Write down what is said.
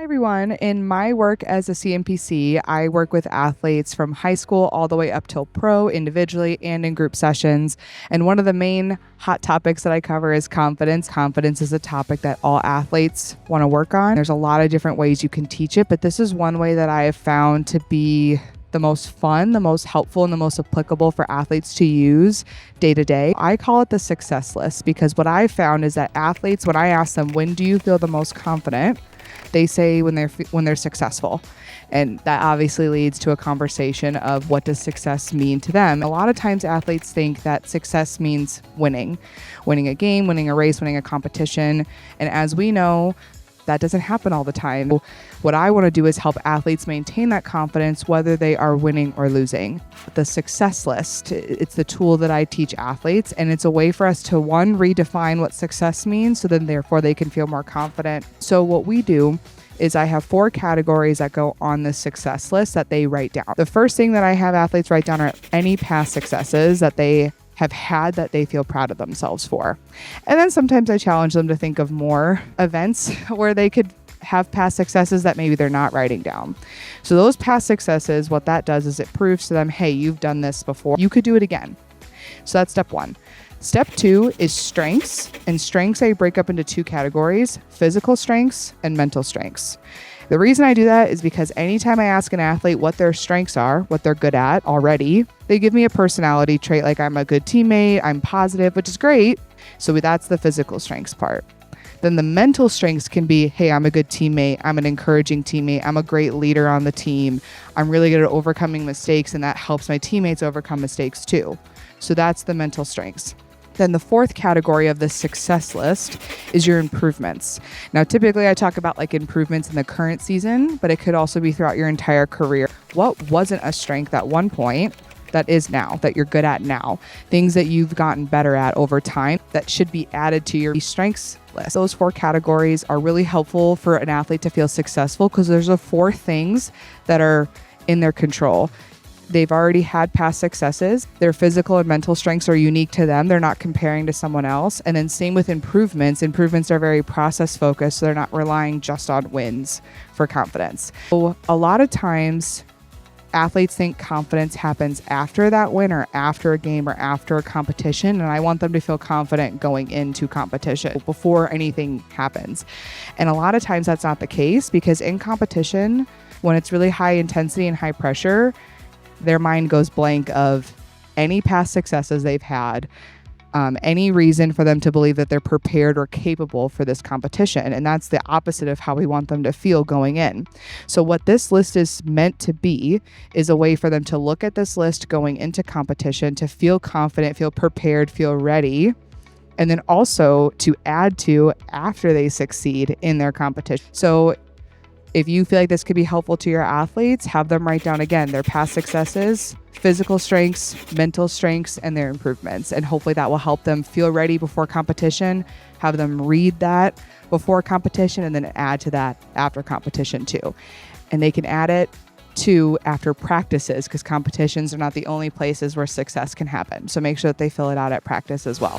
Everyone. In my work as a CNPC, I work with athletes from high school all the way up till pro, individually and in group sessions. And one of the main hot topics that I cover is confidence. Confidence is a topic that all athletes want to work on. There's a lot of different ways you can teach it, but this is one way that I have found to be the most fun, the most helpful, and the most applicable for athletes to use day to day. I call it the success list because what I found is that athletes, when I ask them, when do you feel the most confident? They say when they're successful. And that obviously leads to a conversation of what does success mean to them. A lot of times athletes think that success means winning a game, winning a race, winning a competition. And as we know, that doesn't happen all the time. What I want to do is help athletes maintain that confidence whether they are winning or losing. The success list, it's the tool that I teach athletes, and it's a way for us to, one, redefine what success means so then therefore they can feel more confident. So what we do is I have 4 categories that go on the success list that they write down. The first thing that I have athletes write down are any past successes that they have had that they feel proud of themselves for. And then sometimes I challenge them to think of more events where they could have past successes that maybe they're not writing down. So those past successes, what that does is it proves to them, hey, you've done this before. You could do it again. So that's step 1. Step 2 is strengths. And strengths I break up into 2 categories, physical strengths and mental strengths. The reason I do that is because anytime I ask an athlete what their strengths are, what they're good at already, they give me a personality trait like I'm a good teammate, I'm positive, which is great. So that's the physical strengths part. Then the mental strengths can be, hey, I'm a good teammate, I'm an encouraging teammate, I'm a great leader on the team, I'm really good at overcoming mistakes, and that helps my teammates overcome mistakes too. So that's the mental strengths. Then the 4th category of the success list is your improvements. Now, typically I talk about like improvements in the current season, but it could also be throughout your entire career. What wasn't a strength at one point that is now, that you're good at now? Things that you've gotten better at over time that should be added to your strengths list. Those 4 categories are really helpful for an athlete to feel successful because there's 4 things that are in their control. They've already had past successes. Their physical and mental strengths are unique to them. They're not comparing to someone else. And then same with improvements. Improvements are very process focused, so they're not relying just on wins for confidence. So a lot of times athletes think confidence happens after that win or after a game or after a competition. And I want them to feel confident going into competition before anything happens. And a lot of times that's not the case because in competition, when it's really high intensity and high pressure, their mind goes blank of any past successes they've had, any reason for them to believe that they're prepared or capable for this competition. And that's the opposite of how we want them to feel going in. So what this list is meant to be is a way for them to look at this list going into competition, to feel confident, feel prepared, feel ready, and then also to add to after they succeed in their competition. So if you feel like this could be helpful to your athletes, have them write down again their past successes, physical strengths, mental strengths, and their improvements. And hopefully that will help them feel ready before competition, have them read that before competition, and then add to that after competition too. And they can add it to after practices because competitions are not the only places where success can happen. So make sure that they fill it out at practice as well.